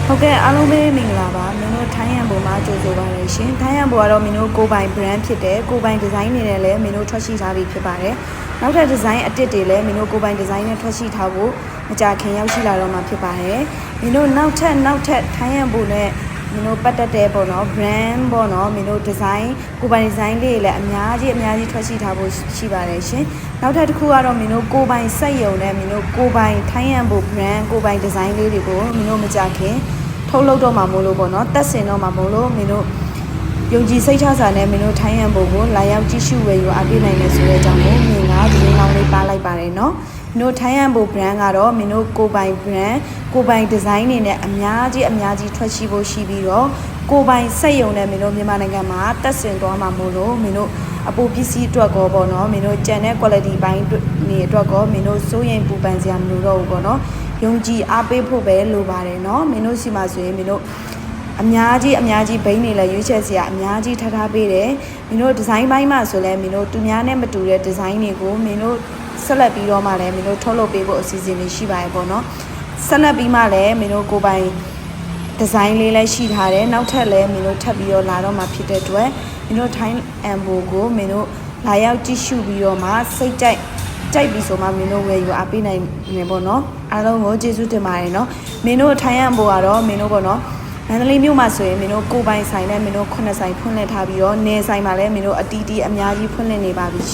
ဟုတ်ကဲ့အားလုံးပဲမင်္ဂလာပါမင်းတို့ထိုင်းရန်ပေါ်မှာကြိုဆိုပါရရှင်ထိုင်းရန်ပေါ်ကတော့မင်းတို့ကိုပိုင် brand ဖြစ်တယ်ကိုပိုင် design တွေနဲ့လည်းမင်းတို့ထွက်ရှိထားပြီးဖြစ်ပါတယ်နောက်ထပ် design အတစ်တွေလည်းမင်းတို့ကိုပိုင် design နဲ့ထွက်ရှိထားဖို့မကြာခင်ရောက်ရှိလာတော့မှာဖြစ်ပါတယ်မင်းတို့နောက်ထပ်ထိုင်းရန်ပေါ်နဲ့မင်းတို့ပတ်သက်တဲ့ပေါ့နော် brand ပေါ့နော်မင်းတို့ design ကိုပိုင် design လေးလည်းအများကြီးထွက်ရှိထားဖို့ရှိပါတယ်ရှင်နောက်ထပ်တစ်ခုကတော့မင်းတို့ကိုပိုင်စက်ရုံနဲ့မင်းတို့ကိုပိုင်ထိုင်းရန်ပေါ် brand ကိုပိုင် design လေးတွေကိုမင်းတို့မကြာခင်ထုတ်လုပ်တော့မှာမို့လို့ပေါ့နော်တက်ဆင်တော့မှာမို့လို့မင်းတို့ယုံကြည်စိတ်ချစွာနဲ့မင်းတို့ထိုင်းရန်ပုံကိုလာရောက်ကြည့်ရှုဝယ်ယူအားပေးနိုင်တယ်ဆိုတဲ့အကြောင်းကိုမြင်ကဒီကောင်းလေးပါလိုက်ပါတယ်နော်မင်းတို့ထိုင်းရန်ပုံ brand ကတော့မင်းတို့ကိုပိုင် brand ကိုပိုင် design တွေနဲ့အများကြီးထွက်ရှိဖို့ရှိပြီးတော့ကိုပိုင်စက်ရုံနဲ့မင်းတို့မြန်မာနိုင်ငံမှာတက်ဆင်သွားမှာမို့လို့မင်းတို့အပူပစ္စည်းအတွက်ကောပေါ့နော်မင်းတို့ကြံတဲ့ quality ပိုင်းနေအတွက်ကောမင်းတို့စိုးရင်ပူပန်စရာမလိုတော့ဘူးပေါ့နော်ယုံကြည်အားပေးဖို့ပဲလိုပါတယ်เนาะမင်းတို့စီမှာဆိုရင်မင်းတို့အများကြီးဘိန်းနေလဲရွေးချယ်စရာအများကြီးထားပေးတယ်မင်းတို့ဒီဇိုင်းပိုင်းမှာဆိုလဲမင်းတို့သူများနဲ့မတူတဲ့ဒီဇိုင်းတွေကိုမင်းတို့ဆက်လက်ပြီးတော့မှလည်းမင်းတို့ထုတ်လုပ်ပေးဖို့အစီအစဉ်တွေရှိပါတယ်ပေါ့เนาะဆက်လက်ပြီးမှလည်းမင်းတို့ကိုပိုင်ဒီဇိုင်းလေးလည်းရှိထားတယ်နောက်ထပ်လည်းမင်းတို့ထပ်ပြီးတော့လာတော့မှဖြစ်တဲ့အတွက်မင်းတို့ထိုင်းအမ်ဘိုကိုမင်းတို့လာရောက်ကြည့်ရှုပြီးတော့မှစိတ်ကြိုက်ပြီးဆိုမှမင်းတို့ဝယ်ယူအားပေးနိုင်နေပေါ့နော်အားလုံးကိုကျေးဇူးတင်ပါတယ်နော်မင်းတို့ထိုင်းရန်ပေါ်ကတော့မင်းတို့ပေါ့နော်မန္တလေးမြို့မှာဆိုရင်မင်းတို့ကိုပိုင်ဆိုင်နဲ့မင်းတို့9ဆိုင်ဖွင့်လှစ်ထားပြီးတော့နေဆိုင်မှာလည်းမင်းတို့အတီးအများကြီးဖွင့်လှစ်နေပါပြီ